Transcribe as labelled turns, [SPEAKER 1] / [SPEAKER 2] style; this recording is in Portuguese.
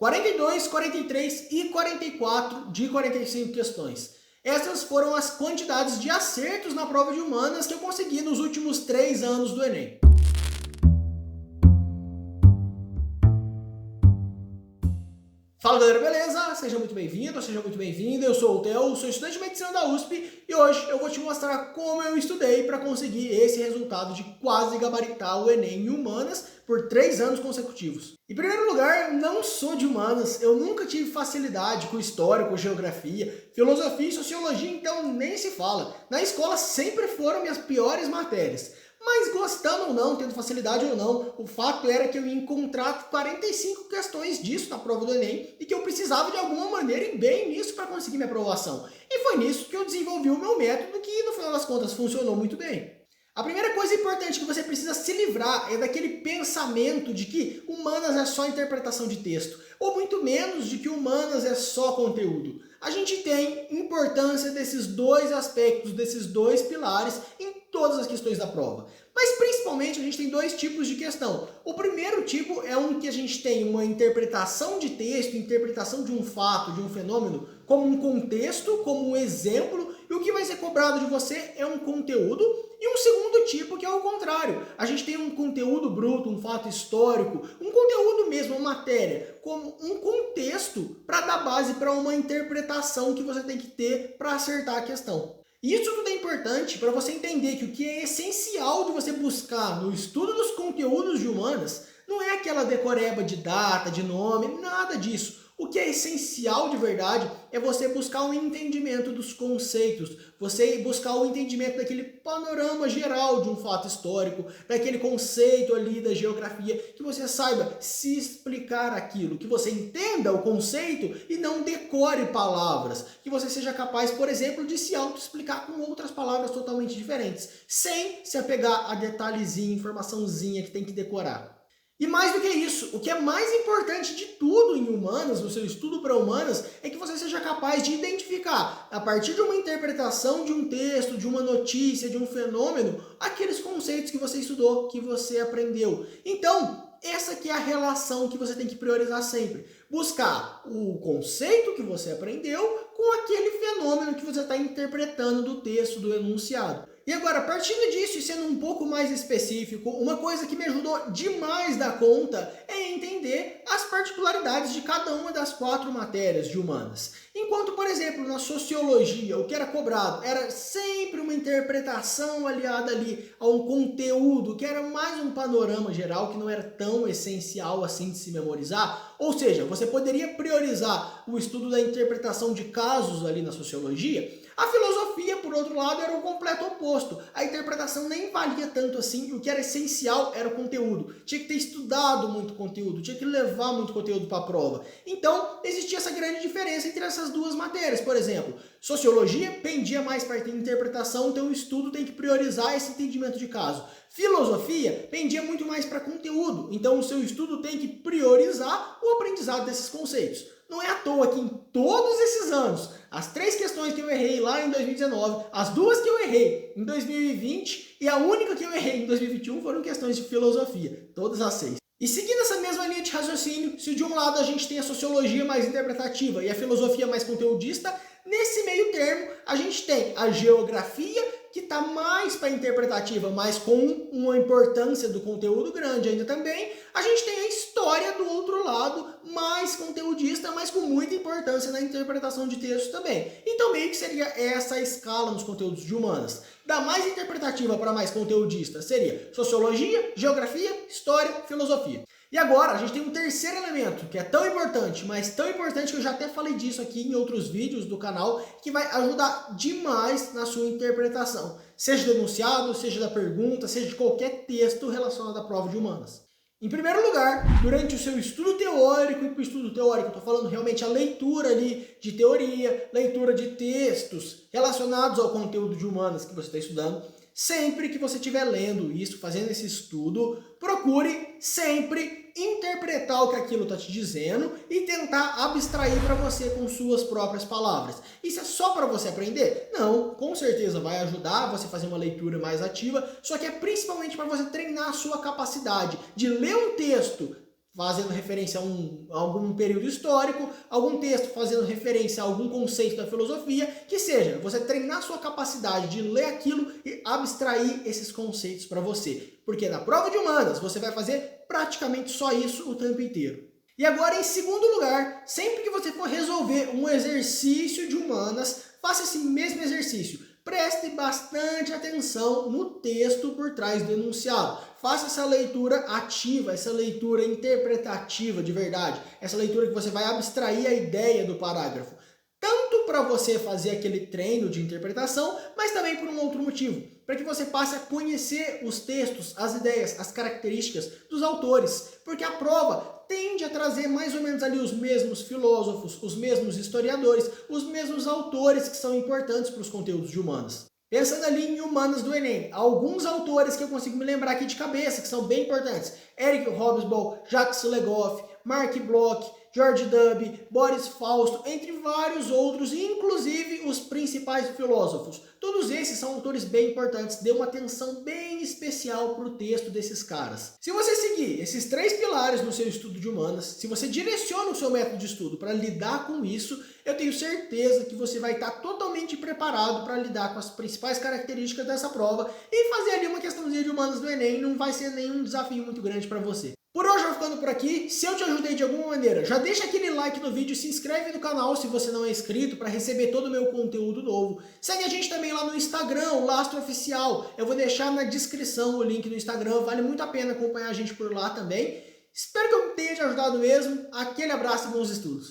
[SPEAKER 1] 42, 43 e 44 de 45 questões. Essas foram as quantidades de acertos na prova de humanas que eu consegui nos últimos 3 anos do Enem. Fala galera, beleza? Seja muito bem-vindo, seja muito bem-vinda. Eu sou o Theo, sou estudante de medicina da USP e hoje eu vou te mostrar como eu estudei para conseguir esse resultado de quase gabaritar o Enem em humanas por 3 anos consecutivos. Em primeiro lugar, não sou de humanas, eu nunca tive facilidade com história, com geografia, filosofia e sociologia, então nem se fala. Na escola sempre foram minhas piores matérias. Mas gostando ou não, tendo facilidade ou não, o fato era que eu ia encontrar 45 questões disso na prova do Enem e que eu precisava de alguma maneira ir bem nisso para conseguir minha aprovação. E foi nisso que eu desenvolvi o meu método que no final das contas funcionou muito bem. A primeira coisa importante que você precisa se livrar é daquele pensamento de que humanas é só interpretação de texto, ou muito menos de que humanas é só conteúdo. A gente tem importância desses dois aspectos, desses dois pilares em todas as questões da prova. Mas principalmente a gente tem 2 tipos de questão. O primeiro tipo é um que a gente tem uma interpretação de texto, interpretação de um fato, de um fenômeno, como um contexto, como um exemplo, e o que vai ser cobrado de você é um conteúdo. E um segundo tipo que é o contrário. A gente tem um conteúdo bruto, um fato histórico, um conteúdo mesmo, uma matéria, como um contexto para dar base para uma interpretação que você tem que ter para acertar a questão. E isso tudo é importante para você entender que o que é essencial de você buscar no estudo dos conteúdos de humanas não é aquela decoreba de data, de nome, nada disso. O que é essencial de verdade é você buscar um entendimento dos conceitos, você buscar o entendimento daquele panorama geral de um fato histórico, daquele conceito ali da geografia, que você saiba se explicar aquilo, que você entenda o conceito e não decore palavras, que você seja capaz, por exemplo, de se auto-explicar com outras palavras totalmente diferentes, sem se apegar a detalhezinho, informaçãozinha que tem que decorar. E mais do que isso, o que é mais importante de tudo em humanas, no seu estudo para humanas, é que você seja capaz de identificar, a partir de uma interpretação de um texto, de uma notícia, de um fenômeno, aqueles conceitos que você estudou, que você aprendeu. Então, essa que é a relação que você tem que priorizar sempre. Buscar o conceito que você aprendeu com aquele fenômeno que você está interpretando do texto, do enunciado. E agora, partindo disso e sendo um pouco mais específico, uma coisa que me ajudou demais da conta é entender as particularidades de cada uma das 4 matérias de humanas. Enquanto, por exemplo, na sociologia, o que era cobrado era sempre uma interpretação aliada ali a um conteúdo que era mais um panorama geral, que não era tão essencial assim de se memorizar. Ou seja, você poderia priorizar o estudo da interpretação de casos ali na sociologia. A filosofia, por outro lado, era o completo oposto. A interpretação nem valia tanto assim, o que era essencial era o conteúdo. Tinha que ter estudado muito conteúdo, tinha que levar muito conteúdo para a prova. Então, existia essa grande diferença entre essas 2 matérias. Por exemplo, sociologia pendia mais para a interpretação, então o estudo tem que priorizar esse entendimento de caso. Filosofia pendia muito mais para conteúdo, então o seu estudo tem que priorizar o aprendizado desses conceitos. Não é à toa que em todos esses anos, as 3 questões que eu errei lá em 2019, as 2 que eu errei em 2020 e a única que eu errei em 2021 foram questões de filosofia, todas as 6. E seguindo essa mesma linha de raciocínio, se de um lado a gente tem a sociologia mais interpretativa e a filosofia mais conteudista, nesse meio termo a gente tem a geografia, que está mais para interpretativa, mas com uma importância do conteúdo grande ainda também. A gente tem a história do outro lado, mais conteudista, mas com muita importância na interpretação de textos também. Então meio que seria essa a escala nos conteúdos de humanas. Da mais interpretativa para mais conteudista seria sociologia, geografia, história, filosofia. E agora a gente tem um terceiro elemento, que é tão importante, mas tão importante que eu já até falei disso aqui em outros vídeos do canal, que vai ajudar demais na sua interpretação. Seja do enunciado, seja da pergunta, seja de qualquer texto relacionado à prova de humanas. Em primeiro lugar, durante o seu estudo teórico, e para o estudo teórico eu estou falando realmente a leitura ali de teoria, leitura de textos relacionados ao conteúdo de humanas que você está estudando, sempre que você estiver lendo isso, fazendo esse estudo, procure sempre interpretar o que aquilo está te dizendo e tentar abstrair para você com suas próprias palavras. Isso é só para você aprender? Não, com certeza vai ajudar você a fazer uma leitura mais ativa, só que é principalmente para você treinar a sua capacidade de ler um texto fazendo referência a algum período histórico, algum texto fazendo referência a algum conceito da filosofia, que seja você treinar sua capacidade de ler aquilo e abstrair esses conceitos para você. Porque na prova de humanas você vai fazer praticamente só isso o tempo inteiro. E agora, em segundo lugar, sempre que você for resolver um exercício de humanas, faça esse mesmo exercício. Preste bastante atenção no texto por trás do enunciado. Faça essa leitura ativa, essa leitura interpretativa de verdade. Essa leitura que você vai abstrair a ideia do parágrafo. Tanto para você fazer aquele treino de interpretação, mas também por um outro motivo. Para que você passe a conhecer os textos, as ideias, as características dos autores. Porque a prova tende a trazer mais ou menos ali os mesmos filósofos, os mesmos historiadores, os mesmos autores que são importantes para os conteúdos de humanas. Pensando ali em humanas do Enem, alguns autores que eu consigo me lembrar aqui de cabeça, que são bem importantes. Eric Hobsbawm, Jacques Legoff, Mark Bloch, George Duby, Boris Fausto, entre vários outros, inclusive os principais filósofos. Todos esses são autores bem importantes, dê uma atenção bem especial para o texto desses caras. Se você seguir esses 3 pilares no seu estudo de humanas, se você direciona o seu método de estudo para lidar com isso, eu tenho certeza que você vai estar totalmente preparado para lidar com as principais características dessa prova e fazer ali uma questãozinha de humanas do Enem, não vai ser nenhum desafio muito grande para você. Por hoje eu vou ficando por aqui. Se eu te ajudei de alguma maneira, já deixa aquele like no vídeo, se inscreve no canal se você não é inscrito para receber todo o meu conteúdo novo. Segue a gente também lá no Instagram, o Lastro Oficial. Eu vou deixar na descrição o link do Instagram, vale muito a pena acompanhar a gente por lá também. Espero que eu tenha te ajudado mesmo. Aquele abraço e bons estudos.